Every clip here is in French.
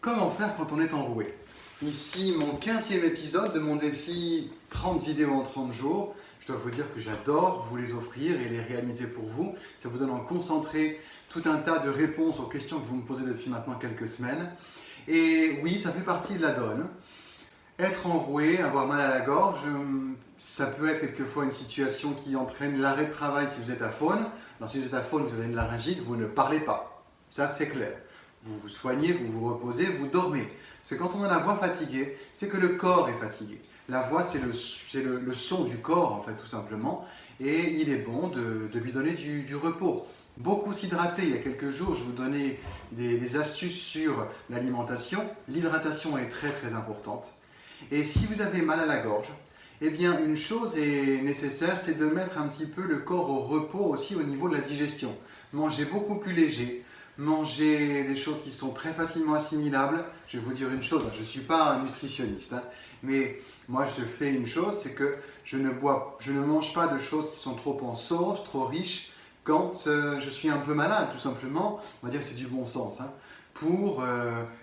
Comment faire quand on est enroué? Ici mon 15e épisode de mon défi 30 vidéos en 30 jours. Je dois vous dire que j'adore vous les offrir et les réaliser pour vous. Ça vous donne en concentré tout un tas de réponses aux questions que vous me posez depuis maintenant quelques semaines. Et oui, ça fait partie de la donne. Être enroué, avoir mal à la gorge, ça peut être quelquefois une situation qui entraîne l'arrêt de travail si vous êtes à faune. Alors si vous êtes à faune, vous avez une laryngite, vous ne parlez pas. Ça c'est clair. Vous vous soignez, vous vous reposez, vous dormez. Parce que quand on a la voix fatiguée, c'est que le corps est fatigué. La voix, c'est le son du corps, en fait, tout simplement. Et il est bon de lui donner du repos. Beaucoup s'hydrater. Il y a quelques jours, je vous donnais des astuces sur l'alimentation. L'hydratation est très très importante. Et si vous avez mal à la gorge, eh bien une chose est nécessaire, c'est de mettre un petit peu le corps au repos aussi au niveau de la digestion. Manger beaucoup plus léger, manger des choses qui sont très facilement assimilables. Je vais vous dire une chose, je ne suis pas un nutritionniste, mais moi je fais une chose, c'est que je ne mange pas de choses qui sont trop en sauce, trop riches, quand je suis un peu malade, tout simplement. On va dire que c'est du bon sens, pour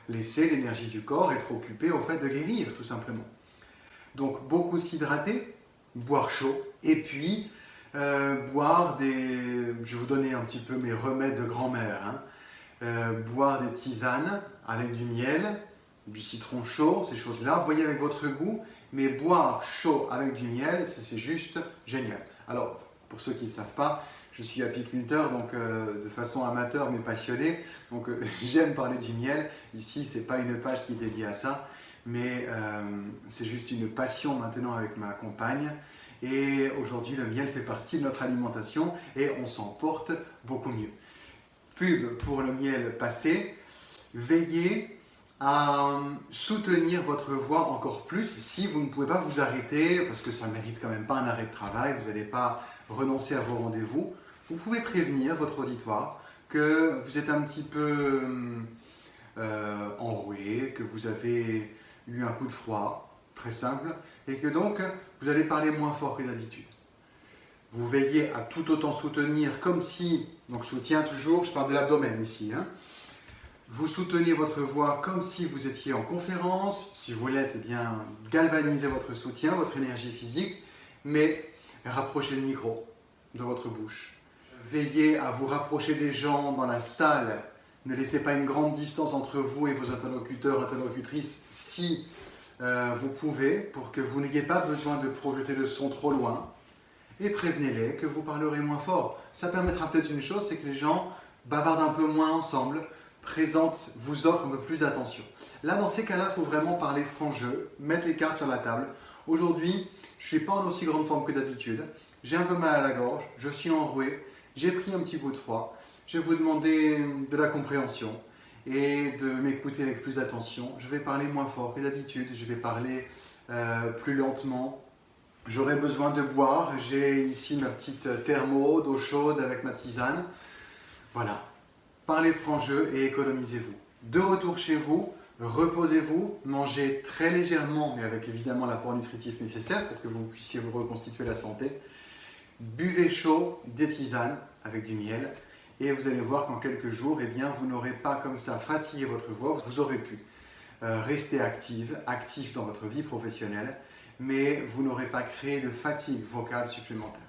laisser l'énergie du corps être occupée au fait de guérir, tout simplement. Donc beaucoup s'hydrater, boire chaud, et puis boire des... Je vais vous donner un petit peu mes remèdes de grand-mère. Boire des tisanes avec du miel, du citron chaud, ces choses-là, voyez avec votre goût, mais boire chaud avec du miel, c'est juste génial. Alors, pour ceux qui ne savent pas, je suis apiculteur, donc de façon amateur mais passionnée, donc j'aime parler du miel. Ici, ce n'est pas une page qui est dédiée à ça, mais c'est juste une passion maintenant avec ma compagne. Et aujourd'hui, le miel fait partie de notre alimentation et on s'en porte beaucoup mieux. Pub pour le miel passé, veillez à soutenir votre voix encore plus si vous ne pouvez pas vous arrêter, parce que ça ne mérite quand même pas un arrêt de travail, vous n'allez pas renoncer à vos rendez-vous. Vous pouvez prévenir votre auditoire que vous êtes un petit peu enroué, que vous avez eu un coup de froid, très simple, et que donc vous allez parler moins fort que d'habitude. Vous veillez à tout autant soutenir comme si, donc soutien toujours, je parle de l'abdomen ici, vous soutenez votre voix comme si vous étiez en conférence. Si vous l'êtes, eh bien, galvanisez votre soutien, votre énergie physique, mais rapprochez le micro de votre bouche. Veillez à vous rapprocher des gens dans la salle. Ne laissez pas une grande distance entre vous et vos interlocuteurs, interlocutrices, si vous pouvez, pour que vous n'ayez pas besoin de projeter le son trop loin. Et prévenez-les que vous parlerez moins fort. Ça permettra peut-être une chose, c'est que les gens bavardent un peu moins ensemble, vous offrent un peu plus d'attention. Là, dans ces cas-là, il faut vraiment parler franc jeu, mettre les cartes sur la table. Aujourd'hui, je ne suis pas en aussi grande forme que d'habitude. J'ai un peu mal à la gorge, je suis enroué, j'ai pris un petit coup de froid. Je vais vous demander de la compréhension et de m'écouter avec plus d'attention. Je vais parler moins fort que d'habitude, je vais parler plus lentement. J'aurai besoin de boire, j'ai ici ma petite thermo d'eau chaude avec ma tisane. Voilà, parlez franc jeu et économisez-vous. De retour chez vous, reposez-vous, mangez très légèrement, mais avec évidemment l'apport nutritif nécessaire pour que vous puissiez vous reconstituer la santé. Buvez chaud, des tisanes avec du miel, et vous allez voir qu'en quelques jours, eh bien, vous n'aurez pas comme ça fatigué votre voix, vous aurez pu rester actif dans votre vie professionnelle, mais vous n'aurez pas créé de fatigue vocale supplémentaire.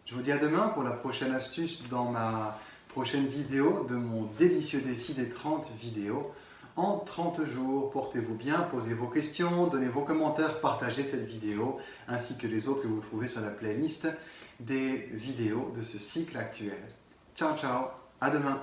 Je vous dis à demain pour la prochaine astuce dans ma prochaine vidéo de mon délicieux défi des 30 vidéos en 30 jours. Portez-vous bien, posez vos questions, donnez vos commentaires, partagez cette vidéo ainsi que les autres que vous trouvez sur la playlist des vidéos de ce cycle actuel. Ciao ciao, à demain.